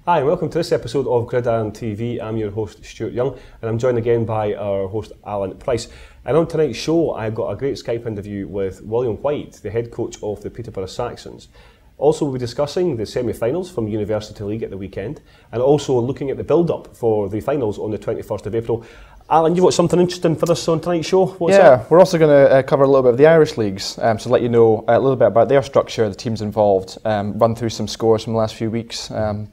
Hi, and welcome to this episode of Gridiron TV. I'm your host, Stuart Young, and I'm joined again by our host, Alan Price. And on tonight's show, I've got a great Skype interview with William White, the head coach of the Peterborough Saxons. Also, we'll be discussing the semi-finals from University League at the weekend, and also looking at the build-up for the finals on the 21st of April. Alan, you've got something interesting for us on tonight's show? What's that? We're also going to cover a little bit of the Irish leagues, so to let you know a little bit about their structure, the teams involved, run through some scores from the last few weeks,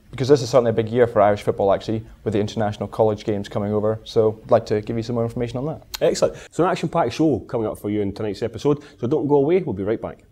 because this is certainly a big year for Irish football actually, with the international college games coming over, so I'd like to give you some more information on that. Excellent. So an action-packed show coming up for you in tonight's episode, so don't go away, we'll be right back.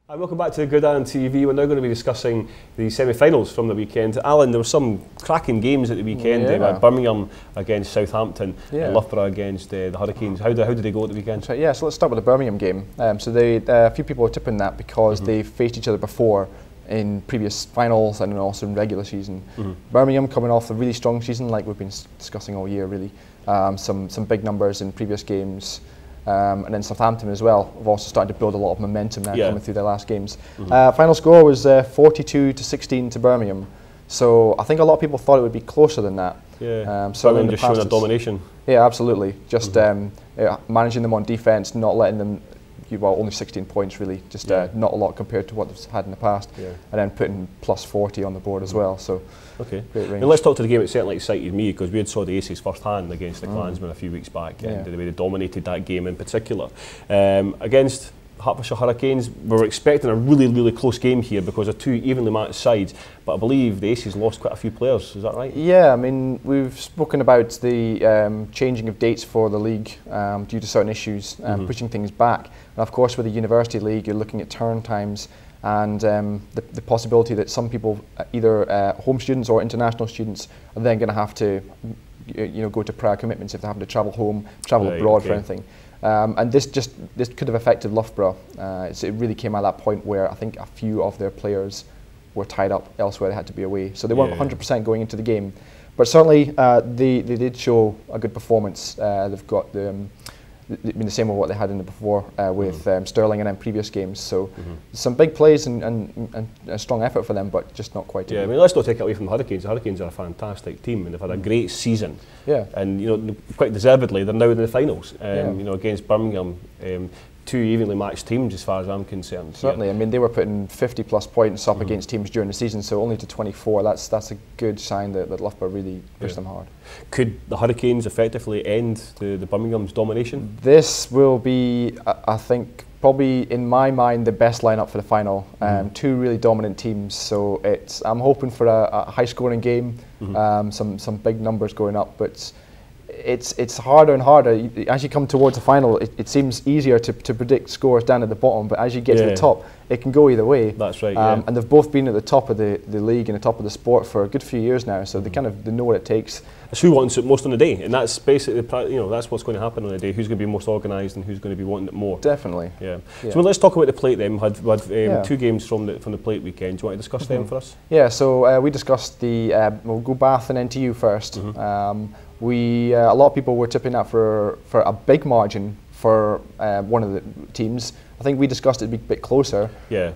And welcome back to Gridiron TV. We're now going to be discussing the semi-finals from the weekend. Alan, there were some cracking games at the weekend. Birmingham against Southampton, and Loughborough against the Hurricanes. How did they go at the weekend? So let's start with the Birmingham game. A few people are tipping that because they faced each other before in previous finals and also in regular season. Birmingham coming off a really strong season, like we've been discussing all year, really. Some big numbers in previous games. And then Southampton as well have also started to build a lot of momentum now coming through their last games. Final score was 42-16 to Birmingham, so I think a lot of people thought it would be closer than that. Birmingham just showing a domination. Yeah, absolutely. Just managing them on defence, not letting them. Well, only 16 points really, just not a lot compared to what they've had in the past, and then putting plus 40 on the board as well. So, great range. Now let's talk to the game. It certainly excited me because we had saw the Aces first hand against the Klansmen a few weeks back, and the way they dominated that game in particular. Against Hertfordshire Hurricanes, we were expecting a really close game here because of two evenly matched sides, but I believe the Aces lost quite a few players, is that right? Yeah, I mean, we've spoken about the changing of dates for the league due to certain issues, pushing things back. And of course with the University League, you're looking at turn times and the possibility that some people, either home students or international students, are then going to have to go to prior commitments if they have to travel home, travel abroad for anything. And this could have affected Loughborough. It really came at that point where I think a few of their players were tied up elsewhere. They had to be away, so they weren't 100% going into the game. But certainly they did show a good performance. They've got the same with what they had in the before with Sterling and then previous games. So some big plays and a strong effort for them, but just not quite. I mean, let's not take it away from the Hurricanes. The Hurricanes are a fantastic team and they've had a great season. And quite deservedly, they're now in the finals. Against Birmingham. Two evenly matched teams as far as I'm concerned. Certainly, I mean they were putting 50+ points up against teams during the season, so only to 24. That's a good sign that Loughborough really pushed them hard. Could the Hurricanes effectively end the Birmingham's domination? This will be, I think, probably in my mind the best lineup for the final. Two really dominant teams, so I'm hoping for a high-scoring game, some big numbers going up, but. It's harder and harder. As you come towards the final, it seems easier to predict scores down at the bottom, but as you get to the top, it can go either way. That's right. And they've both been at the top of the league and the top of the sport for a good few years now, so they know what it takes. It's who wants it most on the day, and that's basically that's what's going to happen on the day. Who's going to be most organised and who's going to be wanting it more? Definitely. So let's talk about the plate then. We had two games from the plate weekend. Do you want to discuss them for us? Yeah. So we discussed we'll go Bath and NTU first. A lot of people were tipping that for a big margin for one of the teams. I think we discussed it would be a bit closer.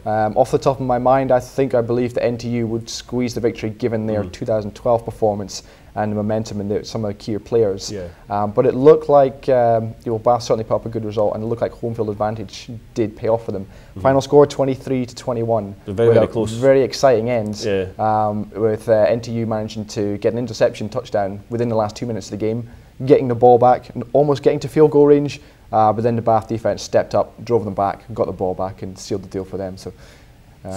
Off the top of my mind, I believe that NTU would squeeze the victory given their 2012 performance and the momentum in some of the key players. But it looked like Bath certainly put up a good result, and it looked like home field advantage did pay off for them. Final score 23-21. Very close. Very exciting end. With NTU managing to get an interception touchdown within the last 2 minutes of the game. getting the ball back and almost getting to field goal range. But then the Bath defence stepped up, drove them back, got the ball back and sealed the deal for them. So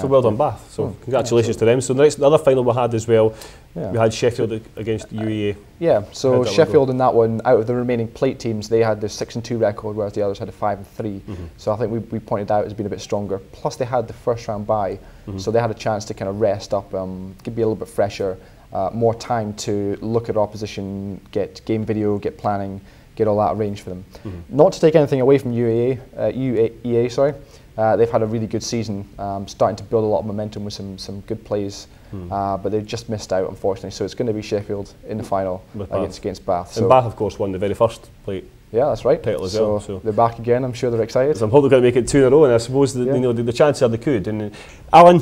well done, Bath. So congratulations to them. So the other final we had as well, we had Sheffield against UEA. Yeah, so Sheffield in that one, out of the remaining plate teams, they had the 6-2 record, whereas the others had a 5-3. So I think we pointed out as being a bit stronger. Plus they had the first round bye, so they had a chance to kind of rest up, be a little bit fresher, more time to look at opposition, get game video, get planning, get all that arranged for them. Not to take anything away from UEA, sorry. They've had a really good season, starting to build a lot of momentum with some good plays, but they've just missed out, unfortunately. So it's going to be Sheffield in the final against Bath. And Bath, of course, won the very first plate. Yeah, that's right. Title as well. So they're back again. I'm sure they're excited. So I'm hoping they're going to make it 2 in a row, and I suppose the chances are they could. And Alan,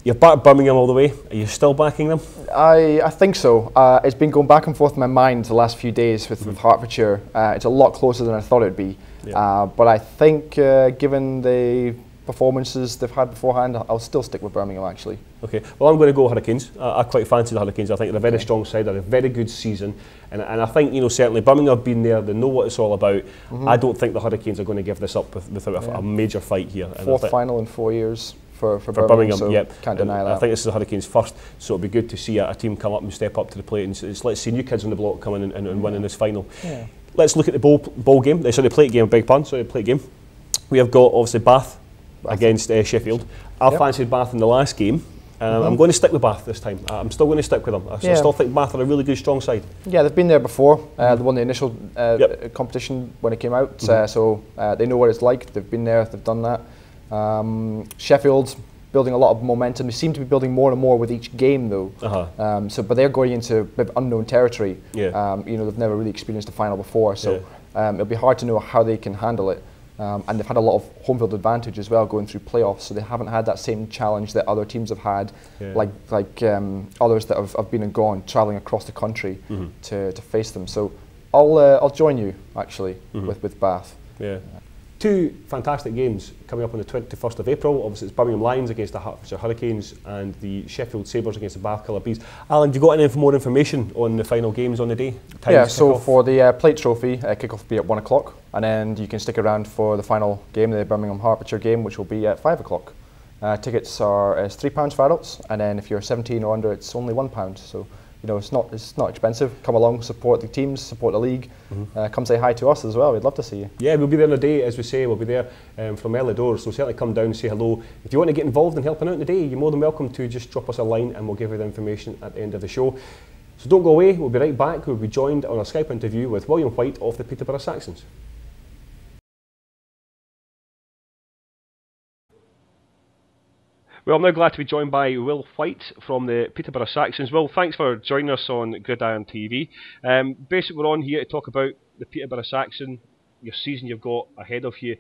you've backed Birmingham all the way. Are you still backing them? I think so. It's been going back and forth in my mind the last few days with Hertfordshire. It's a lot closer than I thought it would be. But I think, given the performances they've had beforehand, I'll still stick with Birmingham, actually. Okay, well, I'm going to go Hurricanes. I quite fancy the Hurricanes. I think they're a very strong side. They're a very good season. And I think, certainly Birmingham have been there. They know what it's all about. I don't think the Hurricanes are going to give this up without a major fight here. Fourth final in 4 years. For Birmingham, so can't deny that. I think this is the Hurricanes' first, so it'll be good to see a team come up and step up to the plate. And let's see new kids on the block coming and winning this final. Let's look at the ball game. The plate game, beg pardon. Sorry, the plate game. We have got obviously Bath against Sheffield. I fancied Bath in the last game. I'm going to stick with Bath this time. I'm still going to stick with them. I still think Bath are a really good, strong side. Yeah, they've been there before. They won the initial competition when it came out, so they know what it's like. They've been there, they've done that. Sheffield building a lot of momentum. They seem to be building more and more with each game, though. But they're going into a bit of unknown territory. They've never really experienced a final before, so it'll be hard to know how they can handle it. And they've had a lot of home field advantage as well going through playoffs, so they haven't had that same challenge that other teams have had, like others that have been and gone, travelling across the country to face them. So I'll join you actually with Bath. Two fantastic games coming up on the 21st of April. Obviously, it's Birmingham Lions against the Hertfordshire Hurricanes and the Sheffield Sabres against the Bath Colour Bees. Alan, have you got any more information on the final games on the day? So for the plate trophy, kick-off will be at 1 o'clock, and then you can stick around for the final game, the Birmingham Hertfordshire game, which will be at 5 o'clock. Tickets are £3 for adults, and then if you're 17 or under, it's only £1. So it's not expensive. Come along, support the teams, support the league. Come say hi to us as well. We'd love to see you. Yeah, we'll be there on the day, as we say. We'll be there from early doors. So certainly come down and say hello. If you want to get involved in helping out in the day, you're more than welcome to just drop us a line and we'll give you the information at the end of the show. So don't go away. We'll be right back. We'll be joined on a Skype interview with William White of the Peterborough Saxons. Well, I'm now glad to be joined by Will White from the Peterborough Saxons. Will, thanks for joining us on Gridiron TV. Basically, we're on here to talk about the Peterborough Saxon, your season you've got ahead of you,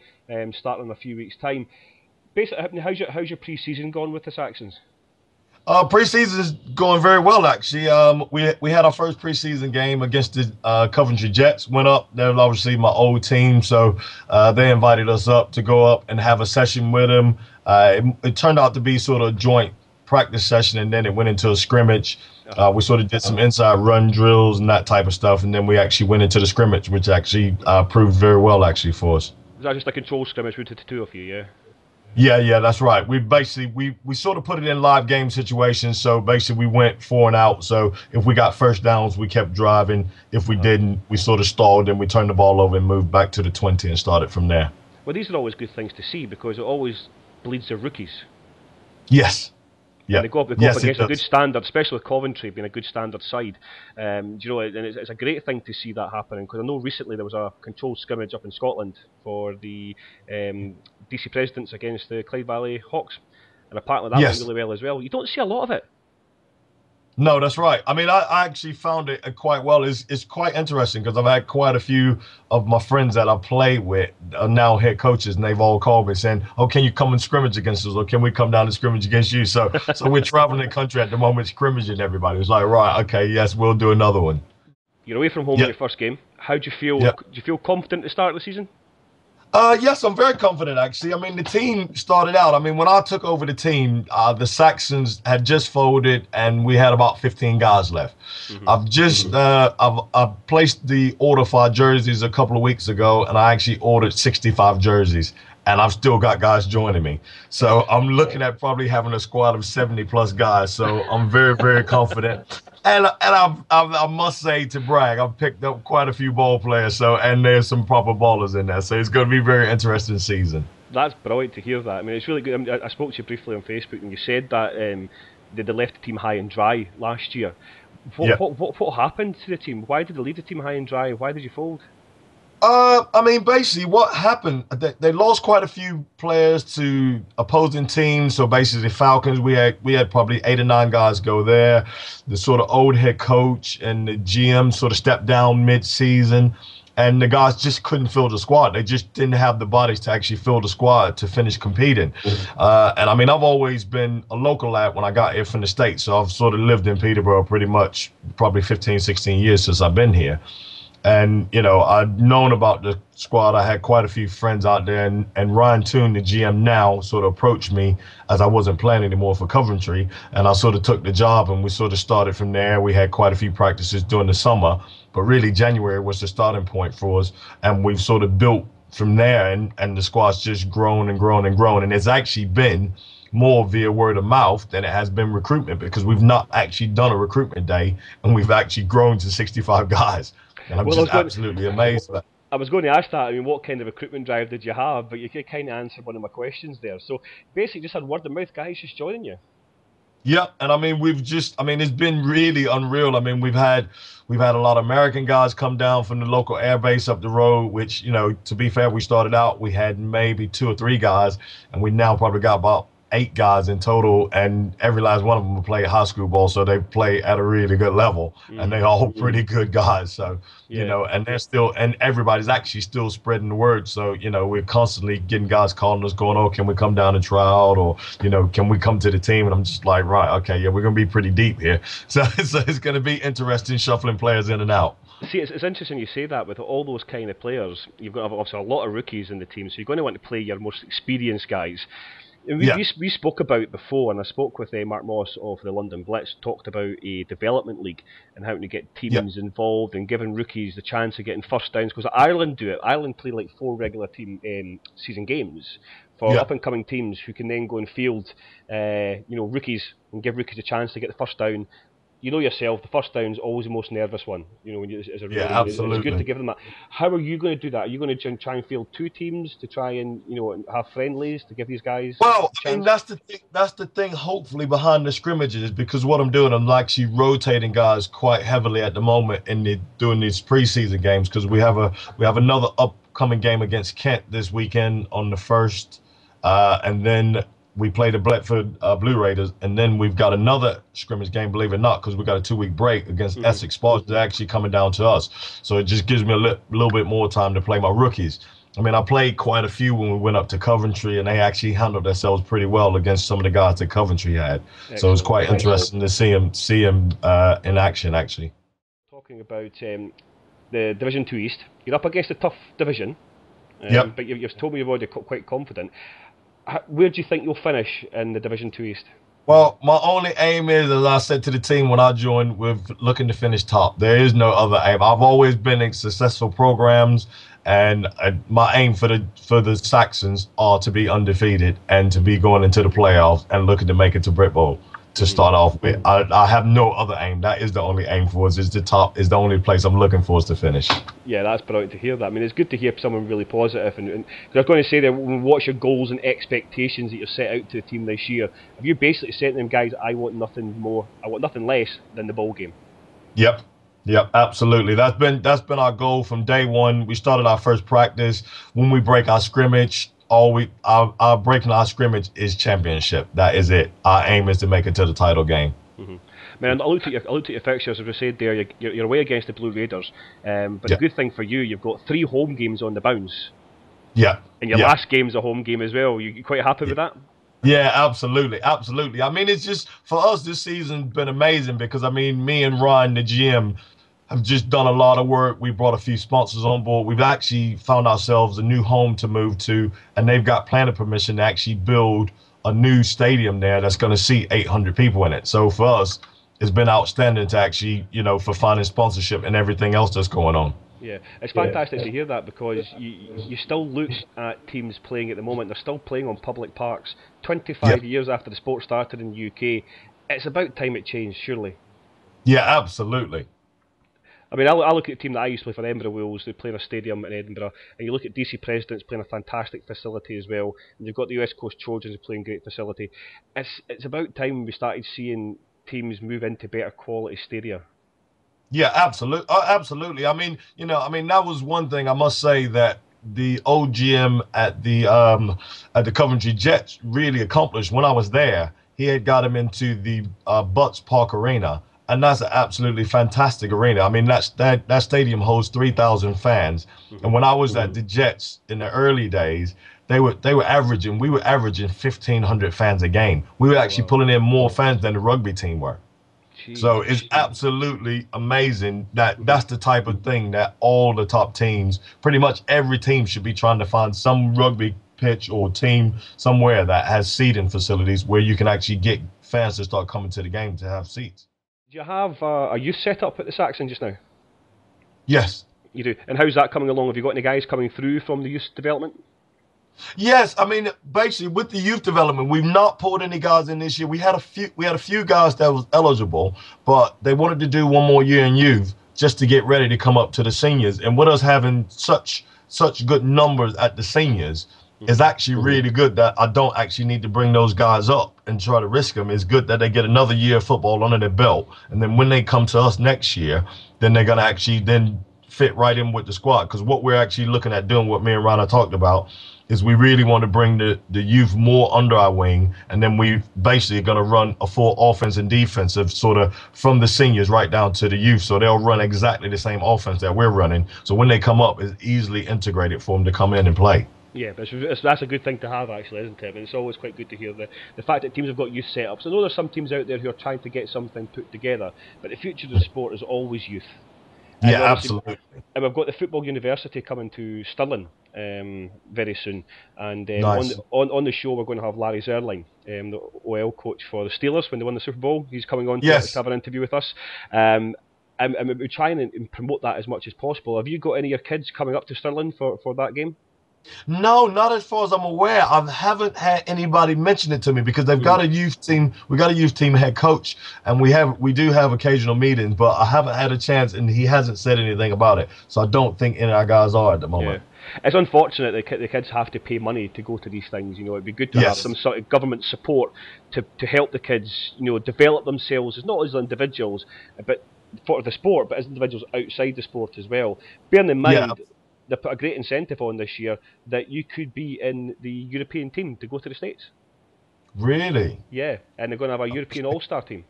starting in a few weeks' time. Basically, how's your pre-season gone with the Saxons? Pre-season is going very well, actually. We had our first pre-season game against the Coventry Jets. Went up. They're obviously my old team, so they invited us up to go up and have a session with them. It turned out to be sort of a joint practice session, and then it went into a scrimmage. We sort of did some inside run drills and that type of stuff, and then we actually went into the scrimmage, which actually proved very well, actually, for us. Was that just a control scrimmage with the two of you, yeah? Yeah, that's right. We basically we sort of put it in live game situations. So basically we went 4 and out. So if we got first downs, we kept driving. If we didn't, we sort of stalled and we turned the ball over and moved back to the 20 and started from there. Well, these are always good things to see because it always bleeds the rookies. Yes. Yeah. And they go up against a good standard, especially with Coventry being a good standard side. And it's a great thing to see that happening because I know recently there was a controlled scrimmage up in Scotland for the DC Presidents against the Clyde Valley Hawks, and apparently that went really well as well. You don't see a lot of it. No, that's right. I mean, I actually found it quite well. It's quite interesting because I've had quite a few of my friends that I play with are now head coaches, and they've all called me saying, "Oh, can you come and scrimmage against us, or can we come down and scrimmage against you?" So we're traveling the country at the moment, scrimmaging everybody. It's like, right, okay, yes, we'll do another one. You're away from home in your first game. How do you feel? Do you feel confident to start the season? Yes, I'm very confident, actually. I mean, the team started out. I mean, when I took over the team, the Saxons had just folded, and we had about 15 guys left. I've placed the order for our jerseys a couple of weeks ago, and I actually ordered 65 jerseys, and I've still got guys joining me. So I'm looking at probably having a squad of 70 plus guys. So I'm very, very confident. And I must say, to brag, I've picked up quite a few ball players, and there's some proper ballers in there. So it's going to be a very interesting season. That's brilliant to hear that. I mean, it's really good. I mean, I spoke to you briefly on Facebook, and you said that they left the team high and dry last year. What happened to the team? Why did they leave the team high and dry? Why did you fold? I mean, basically, what happened? They lost quite a few players to opposing teams. So basically, Falcons, we had probably 8 or 9 guys go there. The sort of old head coach and the GM sort of stepped down mid-season, and the guys just couldn't fill the squad. They just didn't have the bodies to actually fill the squad to finish competing. And I mean, I've always been a local lad when I got here from the States. So I've sort of lived in Peterborough pretty much probably 15, 16 years since I've been here. And, you know, I'd known about the squad. I had quite a few friends out there. And Ryan Toon, the GM now, sort of approached me as I wasn't playing anymore for Coventry. And I sort of took the job, and we sort of started from there. We had quite a few practices during the summer. But really, January was the starting point for us. And we've sort of built from there. And the squad's just grown and grown and grown. And it's actually been more via word of mouth than it has been recruitment, because we've not actually done a recruitment day. And we've actually grown to 65 guys. And I'm just absolutely amazed. I was going to ask that. I mean, what kind of recruitment drive did you have? But you could kind of answer one of my questions there. So basically, just had word of mouth guys just joining you. Yeah, and I mean, it's been really unreal. I mean, we've had a lot of American guys come down from the local air base up the road, which, you know, to be fair, we started out, we had maybe 2 or 3 guys, and we now probably got about 8 guys in total, and every last one of them will play high school ball, so they play at a really good level, and they're all pretty good guys. So, you know, and everybody's actually still spreading the word. So, you know, we're constantly getting guys calling us, going, "Oh, can we come down and try out?" Or, you know, "Can we come to the team?" And I'm just like, right, okay, yeah, we're going to be pretty deep here. So it's going to be interesting shuffling players in and out. See, it's interesting you say that. With all those kind of players, you've got obviously a lot of rookies in the team, so you're going to want to play your most experienced guys. And we spoke about it before, and I spoke with Mark Moss of the London Blitz, talked about a development league and how to get teams involved and giving rookies the chance of getting first downs, because Ireland do it. Ireland play like 4 regular team season games for up-and-coming teams who can then go and field rookies and give rookies a chance to get the first down. You know yourself, the first down is always the most nervous one. You know, when absolutely. It's good to give them that. How are you going to do that? Are you going to try and field 2 teams to try and, you know, have friendlies to give these guys? Well, I mean, that's the thing. Hopefully, behind the scrimmages, because what I'm doing, I'm actually rotating guys quite heavily at the moment doing these preseason games, because we have another upcoming game against Kent this weekend on the 1st, and then we play the Bletford Blue Raiders, and then we've got another scrimmage game, believe it or not, because we've got a 2-week break against Essex Sparks. They're actually coming down to us. So it just gives me a little bit more time to play my rookies. I mean, I played quite a few when we went up to Coventry, and they actually handled themselves pretty well against some of the guys that Coventry had. Excellent. So it was quite interesting to see him in action, actually. Talking about the Division 2 East, you're up against a tough division, but you've told me you're already quite confident. Where do you think you'll finish in the Division 2 East? Well, my only aim is, as I said to the team when I joined, we're looking to finish top. There is no other aim. I've always been in successful programs, and my aim for the Saxons are to be undefeated and to be going into the playoffs and looking to make it to Brit Bowl to start off with. I have no other aim. That is the only aim for us. Is the top is the only place I'm looking for us to finish. Yeah, that's brilliant to hear that. I mean, it's good to hear someone really positive. And I was going to say that, what's your goals and expectations that you've set out to the team this year? Have you basically said to them, guys, I want nothing more, I want nothing less than the bowl game? Yep, absolutely. That's been our goal from day one. We started our first practice. When we break our scrimmage, our breaking our scrimmage is championship. That is it. Our aim is to make it to the title game. Man, I looked at your fixtures, as we said there. You're away against the Blue Raiders, but the good thing for you, you've got 3 home games on the bounce. Yeah. And your last game's a home game as well. You quite happy with that? Yeah, absolutely. I mean, it's just, for us, this season's been amazing, because I mean, me and Ryan, the GM, have just done a lot of work. We brought a few sponsors on board. We've actually found ourselves a new home to move to, and they've got planning permission to actually build a new stadium there that's going to seat 800 people in it. So for us, it's been outstanding to actually, for finding sponsorship and everything else that's going on. Yeah, it's fantastic to hear that, because you still look at teams playing at the moment. They're still playing on public parks 25 years after the sport started in the UK. It's about time it changed, surely. Yeah, absolutely. I mean, I look at a team that I used to play for, Edinburgh Wolves. They play in a stadium in Edinburgh, and you look at DC Presidents playing a fantastic facility as well, and you've got the West Coast Trojans playing great facility. It's about time we started seeing teams move into better quality stadia. Yeah, absolutely. Absolutely. I mean, that was one thing I must say that the old GM at the Coventry Jets really accomplished when I was there. He had got him into the Butts Park Arena, and that's an absolutely fantastic arena. I mean, that stadium holds 3,000 fans. And when I was at the Jets in the early days, we were averaging 1,500 fans a game. We were actually pulling in more fans than the rugby team were. So it's absolutely amazing that's the type of thing that all the top teams, pretty much every team, should be trying to find some rugby pitch or team somewhere that has seating facilities where you can actually get fans to start coming to the game to have seats. Do you have a youth set up at the Saxons just now? Yes. You do. And how's that coming along? Have you got any guys coming through from the youth development? Yes, I mean, basically with the youth development, we've not pulled any guys in this year. We had a few guys that was eligible, but they wanted to do one more year in youth just to get ready to come up to the seniors. And with us having such good numbers at the seniors, it's actually really good that I don't actually need to bring those guys up and try to risk them. It's good that they get another year of football under their belt, and then when they come to us next year, then they're gonna actually then fit right in with the squad. Because what we're actually looking at doing, what me and Rana talked about, is we really want to bring the youth more under our wing, and then we basically going to run a full offense and defensive sort of from the seniors right down to the youth. So they'll run exactly the same offense that we're running. So when they come up, it's easily integrated for them to come in and play. Yeah, but that's a good thing to have, actually, isn't it? I mean, it's always quite good to hear the fact that teams have got youth setups. I know there's some teams out there who are trying to get something put together, but the future of the sport is always youth. Yeah, absolutely. And we've got the Football University coming to Stirling very soon. And nice. on the show, we're going to have Larry Zerline, the OL coach for the Steelers when they won the Super Bowl. He's coming on to have an interview with us. And we're trying and promote that as much as possible. Have you got any of your kids coming up to Stirling for that game? No, not as far as I'm aware. I haven't had anybody mention it to me because they've got a youth team. We got a youth team head coach, and we do have occasional meetings, but I haven't had a chance, and he hasn't said anything about it. So I don't think any of our guys are at the moment. Yeah. It's unfortunate that the kids have to pay money to go to these things. It'd be good to have some sort of government support to help the kids, develop themselves, as not as individuals, but for the sport, but as individuals outside the sport as well. Bearing in mind. Yeah. They put a great incentive on this year that you could be in the European team to go to the States. Really? Yeah, and they're going to have a European All-Star team.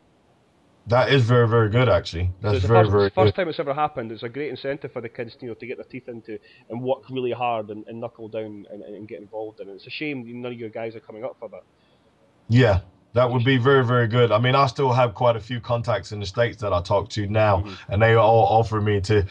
That is very, very good, actually. That's so very good. First time it's ever happened. It's a great incentive for the kids, to get their teeth into and work really hard and knuckle down and get involved in it. It's a shame none of your guys are coming up for that. Yeah. That would be very, very good. I mean, I still have quite a few contacts in the States that I talk to now, and they all offer me to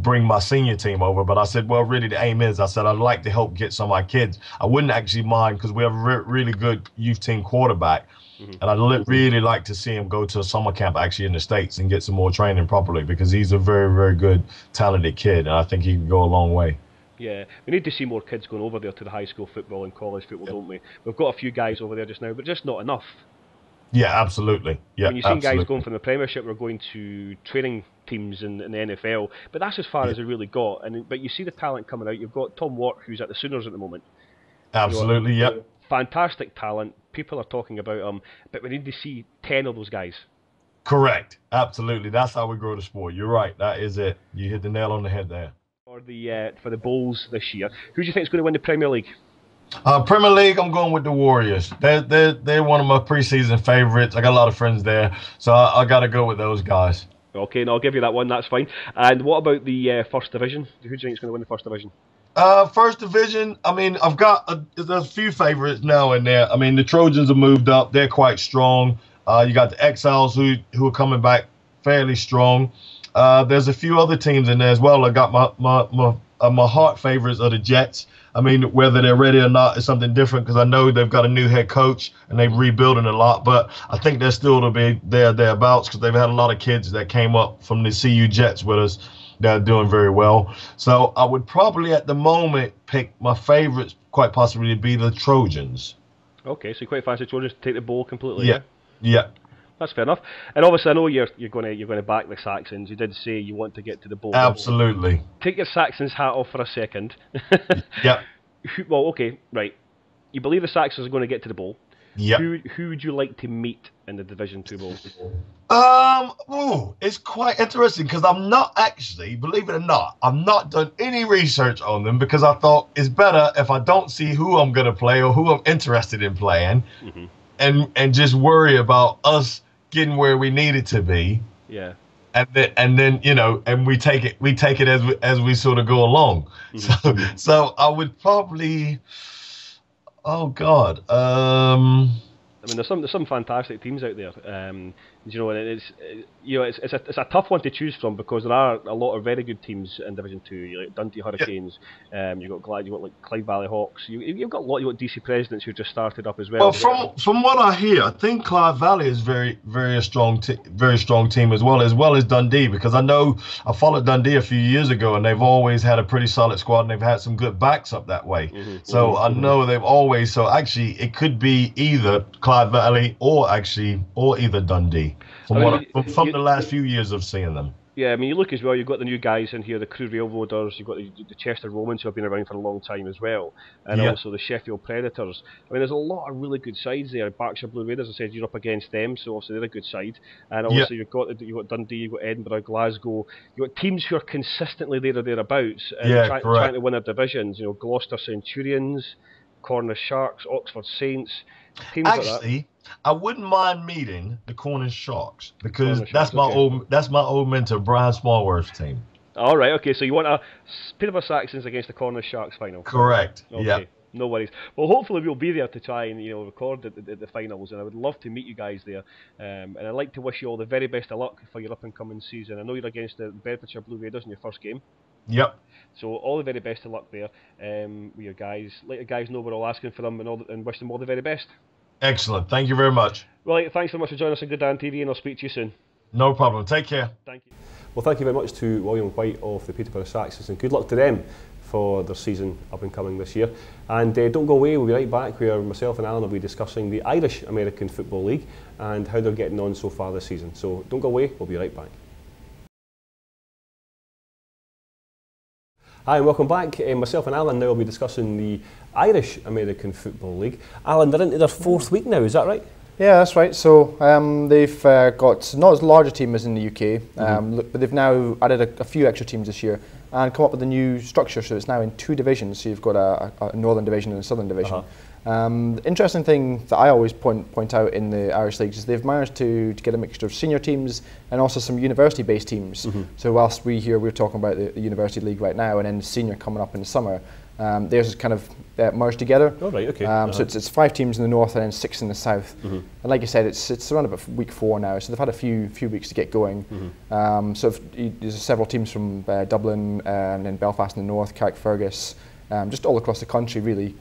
bring my senior team over. But I said, well, really, the aim is, I said, I'd like to help get some of my kids. I wouldn't actually mind because we have a really good youth team quarterback, and I'd really like to see him go to a summer camp actually in the States and get some more training properly because he's a very, very good, talented kid, and I think he can go a long way. Yeah, we need to see more kids going over there to the high school football and college football, don't we? We've got a few guys over there just now, but just not enough. Yeah, absolutely. Yeah, when you see guys going from the Premiership, we're going to training teams in the NFL, but that's as far as they really got. But you see the talent coming out. You've got Tom Watt, who's at the Sooners at the moment. Absolutely, yep. Fantastic talent. People are talking about him, but we need to see 10 of those guys. Correct. Absolutely. That's how we grow the sport. You're right. That is it. You hit the nail on the head there. For the Bulls this year, who do you think is going to win the Premier League? Premier League, I'm going with the Warriors. They're one of my preseason favorites. I got a lot of friends there, so I got to go with those guys. Okay, and I'll give you that one. That's fine. And what about the First Division? Who do you think is going to win the First Division? First Division, I mean, I've got there's a few favorites now and there. I mean, the Trojans have moved up. They're quite strong. You got the Exiles who are coming back fairly strong. There's a few other teams in there as well. I got my heart favorites are the Jets. I mean, whether they're ready or not is something different because I know they've got a new head coach and they're rebuilding a lot. But I think they're still to be thereabouts because they've had a lot of kids that came up from the CU Jets with us that are doing very well. So I would probably at the moment pick my favorites, quite possibly, to be the Trojans. Okay, so you quite fancy Trojans to take the bowl completely? Yeah, yeah. That's fair enough. And obviously, I know you're going to back the Saxons. You did say you want to get to the bowl. Absolutely. Take your Saxons hat off for a second. Yeah. Well, okay, right. You believe the Saxons are going to get to the bowl. Yeah. Who would you like to meet in the Division 2 bowl? It's quite interesting because I'm not actually, believe it or not, I'm not done any research on them because I thought it's better if I don't see who I'm going to play or who I'm interested in playing, and just worry about us getting where we need it to be. Yeah. And then you know, and we take it as we sort of go along. So I would probably, oh God, I mean, there's some fantastic teams out there. You know, and it's a tough one to choose from because there are a lot of very good teams in Division 2. You like Dundee Hurricanes, you've got like Clyde Valley Hawks. You've got DC Presidents who just started up as well. Well, from what I hear, I think Clyde Valley is very strong team as well as Dundee, because I know I followed Dundee a few years ago and they've always had a pretty solid squad and they've had some good backs up that way. So I know they've always. So actually, it could be either Clyde Valley or either Dundee. From the last few years of seeing them. Yeah, I mean, you look as well, you've got the new guys in here, the Crewe Railroaders, you've got the Chester Romans who have been around for a long time as well, and also the Sheffield Predators. I mean, there's a lot of really good sides there. Berkshire Blue Raiders, I said, you're up against them, so obviously they're a good side. And obviously you've got Dundee, you've got Edinburgh, Glasgow, you've got teams who are consistently there or thereabouts, and trying to win their divisions. You know, Gloucester Centurions, Cornish Sharks, Oxford Saints, teams like that. I wouldn't mind meeting the Cornish Sharks because that's my old mentor Brian Smallworth's team. All right, okay. So you want a Peterborough Saxons against the Cornish Sharks final? Correct. Okay. Yeah. No worries. Well, hopefully we'll be there to try and record the finals, and I would love to meet you guys there. And I'd like to wish you all the very best of luck for your up and coming season. I know you're against the Bedfordshire Blue Raiders in your first game. Yep. So all the very best of luck there with your guys. Let the guys know we're all asking for them and wish them all the very best. Excellent. Thank you very much. Right, thanks so much for joining us on Gridiron TV, and I'll speak to you soon. No problem. Take care. Thank you. Well, thank you very much to William White of the Peterborough Saxons, and good luck to them for their season up and coming this year. And don't go away, we'll be right back where myself and Alan will be discussing the Irish American Football League and how they're getting on so far this season. So don't go away, we'll be right back. Hi and welcome back. Myself and Alan now will be discussing the Irish American Football League. Alan, they're into their fourth week now, is that right? Yeah, that's right. So they've got not as large a team as in the UK, but they've now added a few extra teams this year and come up with a new structure. So it's now in two divisions. So you've got a northern division and a southern division. The interesting thing that I always point out in the Irish leagues is they've managed to get a mixture of senior teams and also some university-based teams. So whilst we're talking about the university league right now and then senior coming up in the summer, theirs is kind of merged together. Oh, right, okay. So it's 5 teams in the north and then 6 in the south. And like you said, it's around about week 4 now, so they've had a few weeks to get going. So there's several teams from Dublin and then Belfast in the north, Carrickfergus, just all across the country really.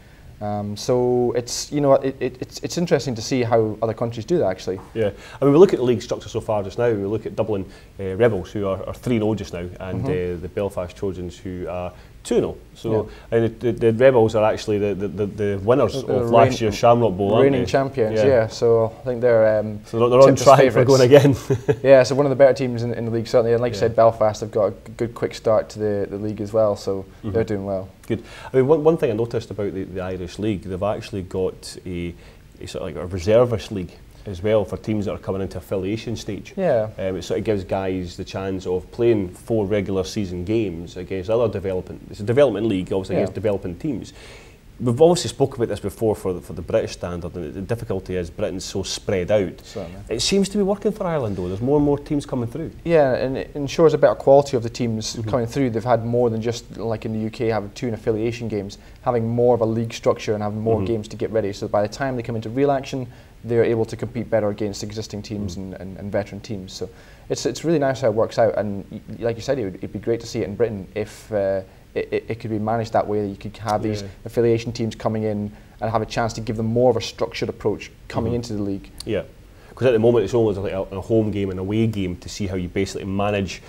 So it's it's interesting to see how other countries do that actually. Yeah, I mean we look at the league structure so far just now. We look at Dublin Rebels who are 3-0 just now, and the Belfast Trojans who are 2-0. So and the Rebels are actually the winners of last year's Shamrock Bowl, reigning champions. Yeah, so I think they're on track for going again. Yeah, so one of the better teams in the league certainly. And like you said, Belfast have got a good quick start to the league as well. So they're doing well. Good. I mean, one thing I noticed about the Irish league, they've actually got a sort of like a reservist league as well for teams that are coming into affiliation stage. Yeah. It sort of gives guys the chance of playing 4 regular season games against other development. It's a development league, obviously against developing teams. We've obviously spoken about this before for the British standard, and the difficulty is Britain's so spread out. Certainly. It seems to be working for Ireland though. There's more and more teams coming through. Yeah, and it ensures a better quality of the teams coming through. They've had more than just like in the UK having 2 affiliation games, having more of a league structure and having more games to get ready. So by the time they come into real action, they're able to compete better against existing teams and veteran teams. So it's really nice how it works out, and like you said, it'd be great to see it in Britain if it could be managed that way. You could have these affiliation teams coming in and have a chance to give them more of a structured approach coming into the league. Yeah, because at the moment it's almost like a home game and away game to see how you basically manage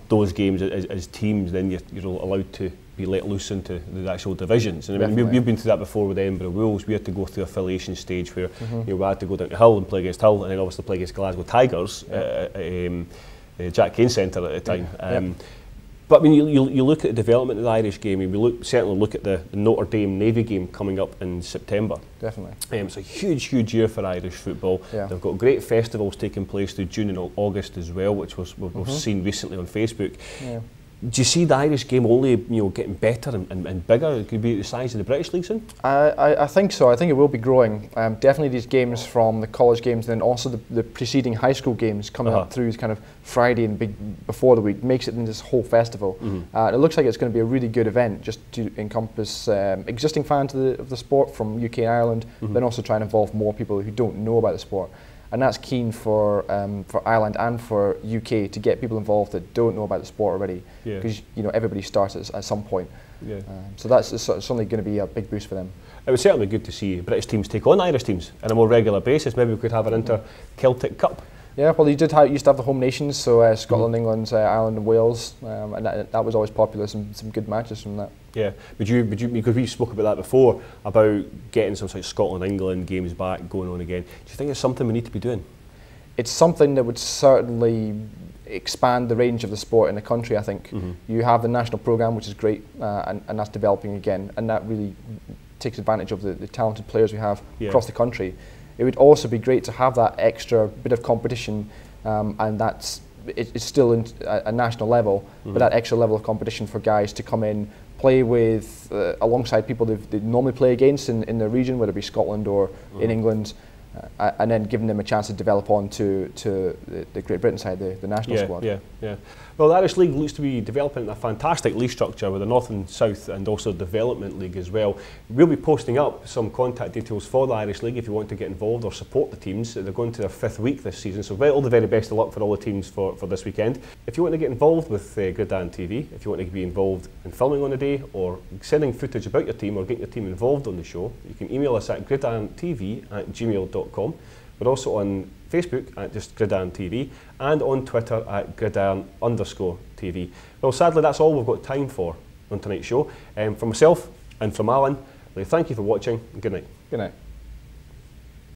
those games as teams. Then you're allowed to be let loose into the actual divisions. And I mean, we've been through that before with Edinburgh Wolves. We had to go through affiliation stage where you know, we had to go down to Hull and play against Hull, and then obviously play against Glasgow Tigers at Jack Cain Centre at the time. But I mean, you look at the development of the Irish game, and we certainly look at the Notre Dame Navy game coming up in September. Definitely. It's a huge year for Irish football. They've got great festivals taking place through June and August as well, which we've seen recently on Facebook. Do you see the Irish game only getting better and bigger? It could be the size of the British League soon? I think so. I think it will be growing. Definitely these games from the college games, and then also the preceding high school games coming up through kind of Friday and before the week makes it into this whole festival. It looks like it's going to be a really good event, just to encompass existing fans of the sport from UK and Ireland, then also try and involve more people who don't know about the sport. And that's keen for Ireland and for UK to get people involved that don't know about the sport already, because everybody starts at some point. So that's certainly going to be a big boost for them. It was certainly good to see British teams take on Irish teams on a more regular basis. Maybe we could have an inter-Celtic Cup. Yeah, well, you used to have the home nations, so Scotland, England, Ireland, and Wales, and that was always popular. Some good matches from that. Yeah, would you? Because we spoke about that before, about getting some sort of Scotland, England games back going on again. Do you think it's something we need to be doing? It's something that would certainly expand the range of the sport in the country. I think you have the national programme, which is great, and that's developing again, and that really takes advantage of the talented players we have across the country. It would also be great to have that extra bit of competition, and it's still a national level, but that extra level of competition for guys to come in, play with alongside people they normally play against in the region, whether it be Scotland or in England, and then giving them a chance to develop on to the Great Britain side, the national squad. Yeah. Well, the Irish League looks to be developing a fantastic league structure with the North and South, and also the Development League as well. We'll be posting up some contact details for the Irish League if you want to get involved or support the teams. They're going to their 5th week this season, so all the very best of luck for all the teams for this weekend. If you want to get involved with Gridiron TV, if you want to be involved in filming on the day or sending footage about your team or getting your team involved on the show, you can email us at gridirontv@gmail.com. We're also on Facebook at just Gridiron TV and on Twitter at Gridiron_TV. Well, sadly, that's all we've got time for on tonight's show. From myself and from Alan, thank you for watching and good night. Good night.